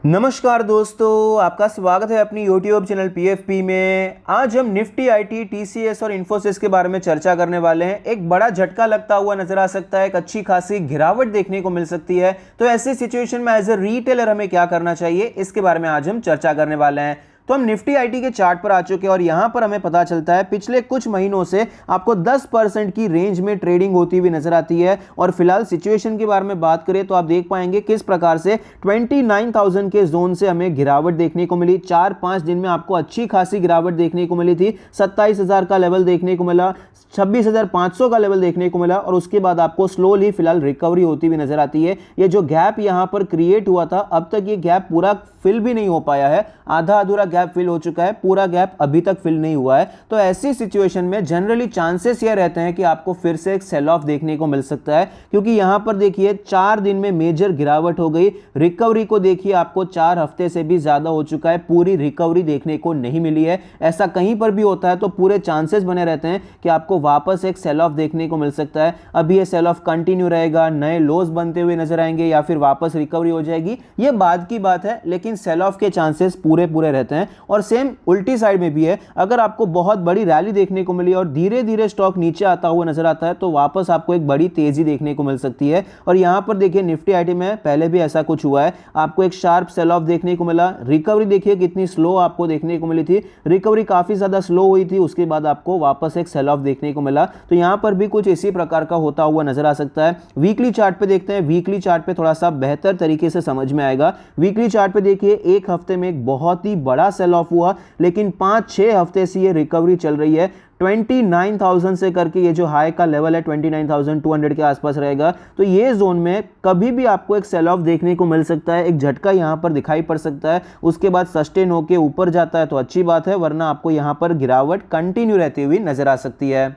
नमस्कार दोस्तों, आपका स्वागत है अपनी YouTube चैनल PFP में। आज हम निफ्टी आईटी, TCS और इन्फोसिस के बारे में चर्चा करने वाले हैं। एक बड़ा झटका लगता हुआ नजर आ सकता है, एक अच्छी खासी गिरावट देखने को मिल सकती है। तो ऐसी सिचुएशन में एज ए रिटेलर हमें क्या करना चाहिए, इसके बारे में आज हम चर्चा करने वाले हैं। तो हम निफ्टी आईटी के चार्ट पर आ चुके हैं और यहां पर हमें पता चलता है पिछले कुछ महीनों से आपको 10% की रेंज में ट्रेडिंग होती हुई नजर आती है। और फिलहाल सिचुएशन के बारे में बात करें तो आप देख पाएंगे किस प्रकार से 29,000 के जोन से हमें गिरावट देखने को मिली। 4-5 दिन में आपको अच्छी खासी गिरावट देखने को मिली थी। 27,000 का लेवल देखने को मिला, 26,500 का लेवल देखने को मिला और उसके बाद आपको स्लोली फिलहाल रिकवरी होती हुई नजर आती है। ये जो गैप यहां पर क्रिएट हुआ था, अब तक ये गैप पूरा फिल भी नहीं हो पाया है। आधा अधूरा गैप फिल हो चुका है, पूरा गैप अभी तक फिल नहीं हुआ है। तो ऐसी सिचुएशन में जनरली चांसेस ये रहते हैं कि आपको फिर से एक सेल ऑफ देखने को मिल सकता है, क्योंकि यहां पर देखिए 4 दिन में मेजर गिरावट हो गई। रिकवरी को देखिए आपको 4 हफ्ते से भी ज्यादा हो चुका है, पूरी रिकवरी देखने को नहीं मिली है। ऐसा कहीं पर भी होता है तो पूरे चांसेस बने रहते हैं कि आपको वापस एक सेल ऑफ देखने को मिल सकता है। अभी ये सेल ऑफ कंटिन्यू रहेगा, नए लोज बनते हुए नजर आएंगे या फिर वापस रिकवरी हो जाएगी, ये बाद की बात है, लेकिन सेल ऑफ के चांसेस पूरे रहते हैं। और सेम उल्टी साइड में भी है, अगर आपको बहुत बड़ी रैली देखने को मिली और धीरे धीरे स्टॉक नीचे आता हुआ नजर आता है तो वापस आपको एक बड़ी तेजी देखने को मिल सकती है। और यहां पर देखिए निफ्टी आईटी में पहले भी ऐसा कुछ हुआ है, आपको एक शार्प सेल ऑफ देखने को मिला। रिकवरी देखिए कितनी स्लो आपको देखने को मिली थी, रिकवरी काफी ज्यादा स्लो हुई थी, उसके बाद आपको वापस एक सेल ऑफ देखने को मिला। तो यहां पर भी कुछ इसी प्रकार का होता हुआ नजर आ सकता है। वीकली चार्ट पे देखते हैं, वीकली चार्ट पे थोड़ा सा बेहतर तरीके से समझ में आएगा। वीकली चार्ट पे देखिए एक हफ्ते में एक बहुत ही बड़ा सेल ऑफ हुआ, लेकिन 5-6 हफ्ते से ये रिकवरी चल रही है। 29,000 से करके ये जो हाई का लेवल है 29,200 के आसपास रहेगा। तो ये जोन में कभी भी आपको एक सेल ऑफ देखने को मिल सकता है, एक झटका यहां पर दिखाई पड़ सकता है। उसके बाद सस्टेन होकर ऊपर जाता है तो अच्छी बात है, वरना आपको यहां पर गिरावट कंटिन्यू रहती हुई नजर आ सकती है।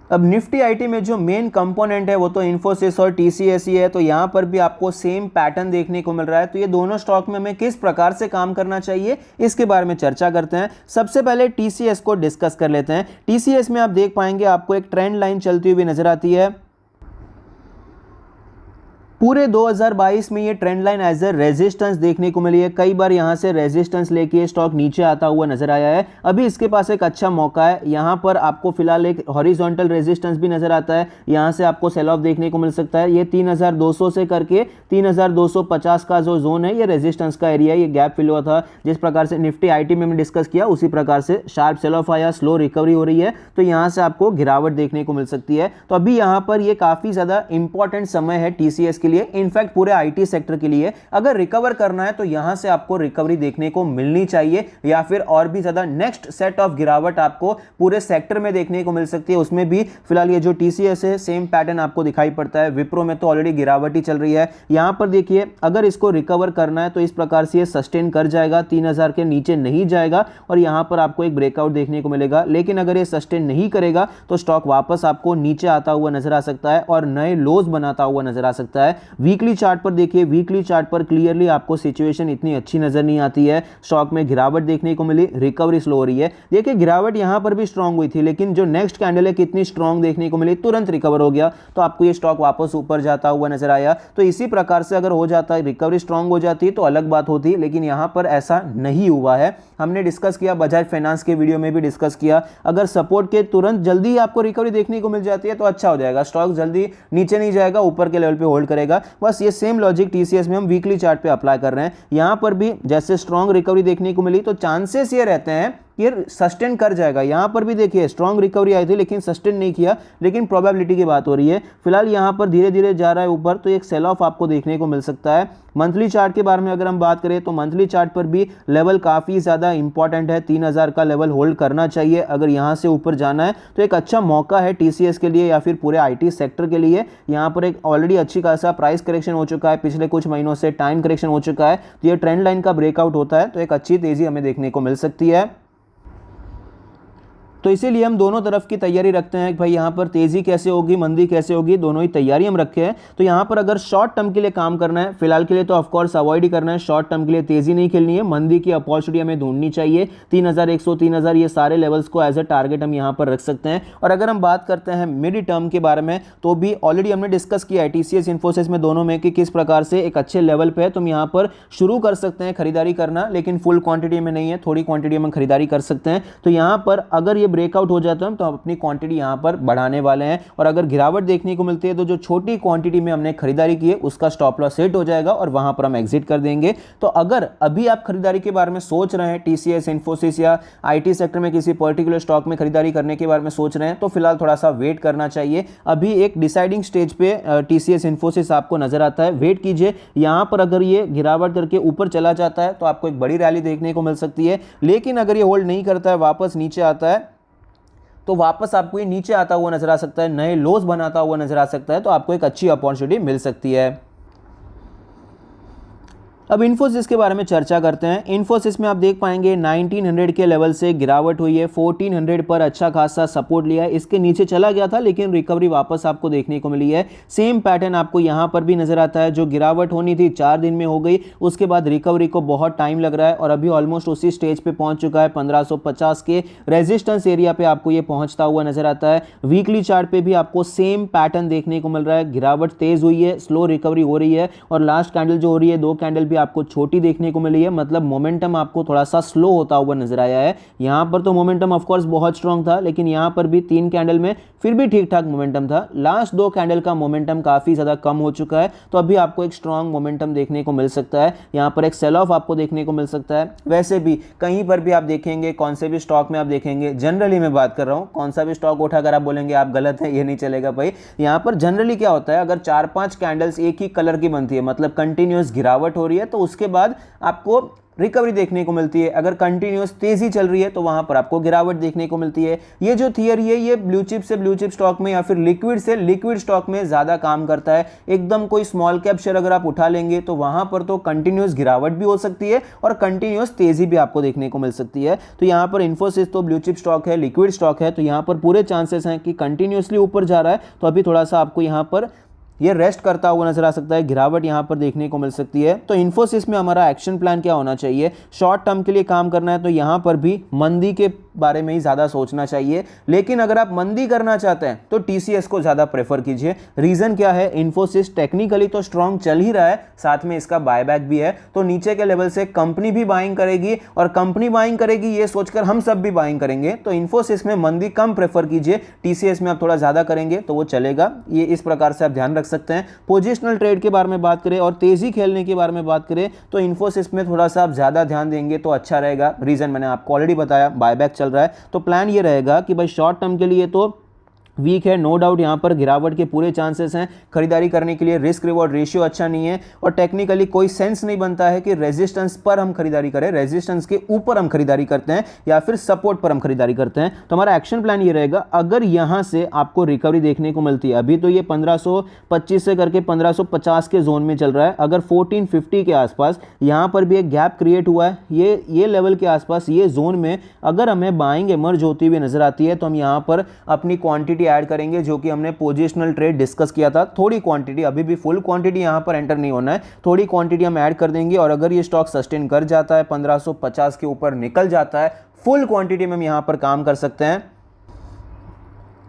अब निफ्टी आईटी में जो मेन कंपोनेंट है वो तो इन्फोसिस और टीसीएस ही है। तो यहां पर भी आपको सेम पैटर्न देखने को मिल रहा है। तो ये दोनों स्टॉक में हमें किस प्रकार से काम करना चाहिए, इसके बारे में चर्चा करते हैं। सबसे पहले टीसीएस को डिस्कस कर लेते हैं। टीसीएस में आप देख पाएंगे आपको एक ट्रेंड लाइन चलती हुई नजर आती है। पूरे 2022 में ये trend line as a resistance देखने को मिली है। कई बार यहां से रेजिस्टेंस लेके स्टॉक नीचे आता हुआ नजर आया है। अभी इसके पास एक अच्छा मौका है, यहां पर आपको फिलहाल एक हॉरिजॉन्टल रेजिस्टेंस भी नजर आता है। यहां से आपको सेल ऑफ देखने को मिल सकता है। ये 3,200 से करके 3,250 का जो जोन है ये रेजिस्टेंस का एरिया है। ये गैप फिल हुआ था, जिस प्रकार से निफ्टी आईटी में डिस्कस किया उसी प्रकार से शार्प सेल ऑफ आया, स्लो रिकवरी हो रही है। तो यहां से आपको गिरावट देखने को मिल सकती है। तो अभी यहां पर ये काफी ज्यादा इंपॉर्टेंट समय है टीसीएस के लिए, इनफैक्ट पूरे आईटी सेक्टर के लिए। अगर रिकवर करना है तो यहां से आपको रिकवरी देखने को मिलनी चाहिए, या फिर और भी ज्यादा नेक्स्ट सेट ऑफ गिरावट आपको पूरे सेक्टर में देखने को मिल सकती है। उसमें भी फिलहाल ये जो टीसीएस है सेम पैटर्न आपको दिखाई पड़ता है। विप्रो में तो ऑलरेडी गिरावट ही चल रही है। यहां पर देखिए अगर इसको रिकवर करना है तो इस प्रकार से ये सस्टेन कर जाएगा, 3,000 के नीचे नहीं जाएगा और यहां पर आपको एक ब्रेकआउट देखने को मिलेगा। लेकिन अगर ये सस्टेन नहीं करेगा तो स्टॉक वापस आपको नीचे आता हुआ नजर आ सकता है और नए लोज बनाता हुआ नजर आ सकता है। वीकली चार्ट पर देखिए, वीकली चार्ट पर क्लियरली आपको सिचुएशन इतनी अच्छी नजर नहीं आती है। स्टॉक में गिरावट देखने को मिली, रिकवरी स्लो हो रही है। देखिए गिरावट यहां पर भी स्ट्रांग हुई थी, लेकिन जो नेक्स्ट कैंडल है कितनी स्ट्रांग देखने को मिली, तुरंत रिकवर हो गया। तो आपको ये स्टॉक वापस ऊपर जाता हुआ नजर आया। तो इसी प्रकार से अगर हो जाता है, रिकवरी स्ट्रांग हो जाती तो अलग बात होती, लेकिन यहां पर ऐसा नहीं हुआ है। हमने डिस्कस किया, बजाज फाइनेंस के वीडियो में भी डिस्कस किया, अगर सपोर्ट के तुरंत जल्दी आपको रिकवरी देखने को मिल जाती है तो अच्छा हो जाएगा, स्टॉक जल्दी नीचे नहीं जाएगा, ऊपर के लेवल पे होल्ड करेगा। बस ये सेम लॉजिक टीसीएस में हम वीकली चार्ट पे अप्लाई कर रहे हैं। यहां पर भी जैसे स्ट्रांग रिकवरी देखने को मिली तो चांसेस ये रहते हैं ये सस्टेन कर जाएगा। यहां पर भी देखिए स्ट्रांग रिकवरी आई थी लेकिन सस्टेन नहीं किया, लेकिन प्रोबेबिलिटी की बात हो रही है। फिलहाल यहां पर धीरे धीरे जा रहा है ऊपर, तो एक सेल ऑफ आपको देखने को मिल सकता है। मंथली चार्ट के बारे में अगर हम बात करें तो मंथली चार्ट पर भी लेवल काफी ज्यादा इंपॉर्टेंट है। 3,000 का लेवल होल्ड करना चाहिए। अगर यहां से ऊपर जाना है तो एक अच्छा मौका है टीसीएस के लिए या फिर पूरे आईटी सेक्टर के लिए। यहां पर एक ऑलरेडी अच्छी खासा प्राइस करेक्शन हो चुका है, पिछले कुछ महीनों से टाइम करेक्शन हो चुका है। तो ये ट्रेंड लाइन का ब्रेकआउट होता है तो एक अच्छी तेजी हमें देखने को मिल सकती है। तो इसीलिए हम दोनों तरफ की तैयारी रखते हैं कि भाई यहाँ पर तेज़ी कैसे होगी, मंदी कैसे होगी, दोनों ही तैयारी हम रखे हैं। तो यहाँ पर अगर शॉर्ट टर्म के लिए काम करना है, फिलहाल के लिए तो ऑफकोर्स अवॉइड ही करना है, शॉर्ट टर्म के लिए तेज़ी नहीं खेलनी है, मंदी की अपॉर्चुनिटी हमें ढूंढनी चाहिए। 3100 3000 ये सारे लेवल्स को एज ए टारगेट हम यहाँ पर रख सकते हैं। और अगर हम बात करते हैं मिड टर्म के बारे में, तो भी ऑलरेडी हमने डिस्कस किया है टीसीएस इन्फोसिस में दोनों में कि किस प्रकार से एक अच्छे लेवल पे है, तुम यहाँ पर शुरू कर सकते हैं खरीदारी करना, लेकिन फुल क्वांटिटी में नहीं है, थोड़ी क्वांटिटी में खरीदारी कर सकते हैं। तो यहाँ पर अगर ये ब्रेकआउट हो जाता है तो हम अपनी क्वांटिटी यहाँ पर बढ़ाने वाले हैं, और अगर गिरावट देखने को मिलती है तो जो छोटी क्वांटिटी में हमने खरीदारी की है उसका स्टॉप लॉस सेट हो जाएगा और वहां पर हम एग्जिट कर देंगे। तो अगर अभी आप खरीदारी के बारे में सोच रहे हैं, टीसीएस इन्फोसिस या आईटी सेक्टर में किसी पर्टिकुलर स्टॉक में खरीदारी करने के बारे में सोच रहे हैं, तो फिलहाल थोड़ा सा वेट करना चाहिए। अभी एक डिसाइडिंग स्टेज पे टीसीएस इन्फोसिस आपको नजर आता है, वेट कीजिए। यहां पर अगर ये गिरावट करके ऊपर चला जाता है तो आपको एक बड़ी रैली देखने को मिल सकती है, लेकिन अगर ये होल्ड नहीं करता है, वापस नीचे आता है, तो वापस आपको ये नीचे आता हुआ नजर आ सकता है, नए लोज बनाता हुआ नजर आ सकता है, तो आपको एक अच्छी अपॉर्चुनिटी मिल सकती है। अब इन्फोसिस के बारे में चर्चा करते हैं। इन्फोसिस में आप देख पाएंगे 1900 के लेवल से गिरावट हुई है, 1400 पर अच्छा खासा सपोर्ट लिया है, इसके नीचे चला गया था लेकिन रिकवरी वापस आपको देखने को मिली है। सेम पैटर्न आपको यहां पर भी नजर आता है, जो गिरावट होनी थी 4 दिन में हो गई, उसके बाद रिकवरी को बहुत टाइम लग रहा है और अभी ऑलमोस्ट उसी स्टेज पे पहुंच चुका है। 1550 के रेजिस्टेंस एरिया पे आपको ये पहुंचता हुआ नजर आता है। वीकली चार्ट पे भी आपको सेम पैटर्न देखने को मिल रहा है, गिरावट तेज हुई है, स्लो रिकवरी हो रही है, और लास्ट कैंडल जो हो रही है, 2 कैंडल भी आपको छोटी देखने को मिली है, मतलब मोमेंटम आपको थोड़ा सा स्लो होता हुआ नजर आया है। यहां पर तो मोमेंटम ऑफ कोर्स बहुत स्ट्रांग था, लेकिन यहां पर भी 3 कैंडल में फिर भी ठीक ठाक मोमेंटम था। लास्ट 2 कैंडल का मोमेंटम काफी ज्यादा कम हो चुका है, तो अभी आपको एक स्ट्रांग मोमेंटम देखने को मिल सकता है। यहां पर एक सेल ऑफ आपको देखने को मिल सकता है। वैसे भी कहीं पर भी आप देखेंगे, कौन से भी स्टॉक में आप देखेंगे, जनरली मैं बात कर रहा हूं, कौन सा भी स्टॉक उठा अगर आप बोलेंगे आप गलत है, ये नहीं चलेगा भाई। यहां पर जनरली क्या होता है, अगर 4-5 कैंडल्स एक ही कलर की बनती है, मतलब कंटिन्यूअस गिरावट हो रही है, तो उसके बाद आपको रिकवरी देखने को मिलती है। अगर कंटिन्यूअस तेजी चल रही है तो वहां पर आपको गिरावट देखने को मिलती है। ये जो थियरी है, ये ब्लू चिप से ब्लू चिप स्टॉक में या फिर लिक्विड से लिक्विड स्टॉक में ज्यादा काम करता है। एकदम कोई स्मॉल कैप शेयर अगर आप उठा लेंगे तो वहां पर तो कंटिन्यूअस गिरावट भी हो सकती है और कंटिन्यूअस तेजी भी आपको देखने को मिल सकती है। तो यहां पर इन्फोसिस तो ब्लू चिप स्टॉक है, लिक्विड स्टॉक है, तो यहां पर पूरे चांसेस हैं कि कंटिन्यूअसली ऊपर जा रहा है। तो अभी थोड़ा सा आपको यहां पर ये रेस्ट करता हुआ नजर आ सकता है, गिरावट यहां पर देखने को मिल सकती है। तो इन्फोसिस में हमारा एक्शन प्लान क्या होना चाहिए, शॉर्ट टर्म के लिए काम करना है तो यहां पर भी मंदी के बारे में ही ज्यादा सोचना चाहिए, लेकिन अगर आप मंदी करना चाहते हैं तो टीसीएस को ज्यादा प्रेफर कीजिए। रीजन क्या है, इन्फोसिस टेक्निकली तो स्ट्रांग चल ही रहा है, साथ में इसका बायबैक भी है, तो नीचे के लेवल से कंपनी भी बाइंग करेगी, और कंपनी बाइंग करेगी ये सोचकर हम सब भी बाइंग करेंगे। तो इन्फोसिस में मंदी कम प्रेफर कीजिए, टीसीएस में आप थोड़ा ज्यादा करेंगे तो वो चलेगा। ये इस प्रकार से आप ध्यान रख सकते हैं। पोजिशनल ट्रेड के बारे में बात करें और तेजी खेलने के बारे में बात करें तो इन्फोसिस में थोड़ा सा आप ज्यादा ध्यान देंगे तो अच्छा रहेगा। रीजन मैंने आपको ऑलरेडी बताया, बायबैक चल रहा है। तो प्लान ये रहेगा कि भाई शॉर्ट टर्म के लिए तो वीक है, नो डाउट यहां पर गिरावट के पूरे चांसेस हैं। खरीदारी करने के लिए रिस्क रिवॉर्ड रेशियो अच्छा नहीं है, और टेक्निकली कोई सेंस नहीं बनता है कि रेजिस्टेंस पर हम खरीदारी करें, रेजिस्टेंस के ऊपर हम खरीदारी करते हैं या फिर सपोर्ट पर हम खरीदारी करते हैं। तो हमारा एक्शन प्लान ये रहेगा, अगर यहां से आपको रिकवरी देखने को मिलती है, अभी तो ये 1525 से करके 1550 के जोन में चल रहा है, अगर 1450 के आसपास यहां पर भी एक गैप क्रिएट हुआ है, ये लेवल के आसपास, ये जोन में अगर हमें बाइंग इमर्ज होती हुई नजर आती है तो हम यहां पर अपनी क्वांटिटी ऐड करेंगे, जो कि हमने पोजिशनल ट्रेड डिस्कस किया था। थोड़ी क्वांटिटी, अभी भी फुल क्वांटिटी यहां पर एंटर नहीं होना है, थोड़ी क्वांटिटी हम ऐड कर देंगे, और अगर ये स्टॉक सस्टेन कर जाता है, 1550 के ऊपर निकल जाता है, फुल क्वांटिटी में हम यहां पर काम कर सकते हैं,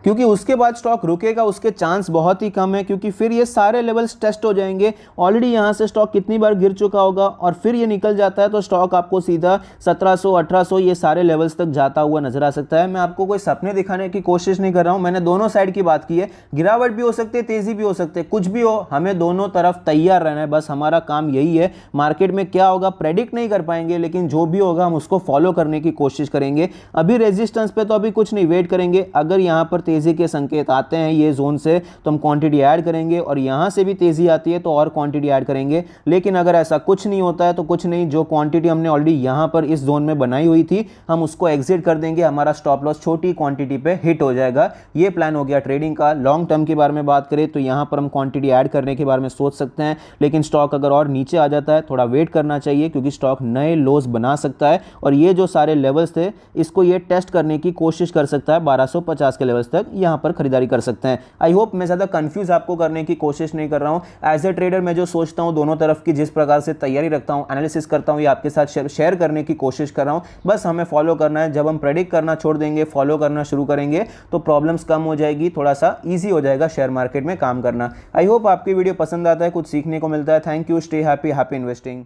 क्योंकि उसके बाद स्टॉक रुकेगा उसके चांस बहुत ही कम है, क्योंकि फिर ये सारे लेवल्स टेस्ट हो जाएंगे। ऑलरेडी यहां से स्टॉक कितनी बार गिर चुका होगा, और फिर ये निकल जाता है तो स्टॉक आपको सीधा 1700 1800 ये सारे लेवल्स तक जाता हुआ नजर आ सकता है। मैं आपको कोई सपने दिखाने की कोशिश नहीं कर रहा हूं, मैंने दोनों साइड की बात की है। गिरावट भी हो सकती है, तेजी भी हो सकती है, कुछ भी हो, हमें दोनों तरफ तैयार रहना है, बस हमारा काम यही है। मार्केट में क्या होगा प्रेडिक्ट नहीं कर पाएंगे, लेकिन जो भी होगा हम उसको फॉलो करने की कोशिश करेंगे। अभी रेजिस्टेंस पे तो अभी कुछ नहीं, वेट करेंगे। अगर यहां पर तेज़ी के संकेत आते हैं ये जोन से तो हम क्वांटिटी ऐड करेंगे, और यहाँ से भी तेज़ी आती है तो और क्वांटिटी ऐड करेंगे। लेकिन अगर ऐसा कुछ नहीं होता है तो कुछ नहीं, जो क्वांटिटी हमने ऑलरेडी यहाँ पर इस जोन में बनाई हुई थी हम उसको एग्जिट कर देंगे, हमारा स्टॉप लॉस छोटी क्वांटिटी पे हिट हो जाएगा। ये प्लान हो गया ट्रेडिंग का। लॉन्ग टर्म के बारे में बात करें तो यहाँ पर हम क्वांटिटी ऐड करने के बारे में सोच सकते हैं, लेकिन स्टॉक अगर और नीचे आ जाता है थोड़ा वेट करना चाहिए, क्योंकि स्टॉक नए लोस बना सकता है और ये जो सारे लेवल्स थे इसको ये टेस्ट करने की कोशिश कर सकता है। 1250 के लेवल्स तक यहाँ पर खरीदारी कर सकते हैं। आई होप मैं ज़्यादा कंफ्यूज आपको करने की कोशिश नहीं कर रहा हूँ। एज ए ट्रेडर मैं जो सोचता हूँ, दोनों तरफ की जिस प्रकार से तैयारी रखता हूँ, एनालिसिस करता हूँ, ये आपके साथ शेयर करने की कोशिश कर रहा हूँ। बस हमें फॉलो करना है। जब हम प्रेडिक्ट करना छोड़ देंगे, फॉलो करना शुरू करेंगे तो प्रॉब्लम्स कम हो जाएगी, थोड़ा सा ईजी हो जाएगा शेयर मार्केट में काम करना। आई होप आपकी वीडियो पसंद आता है, कुछ सीखने को मिलता है। Thank you, stay happy, happy investing.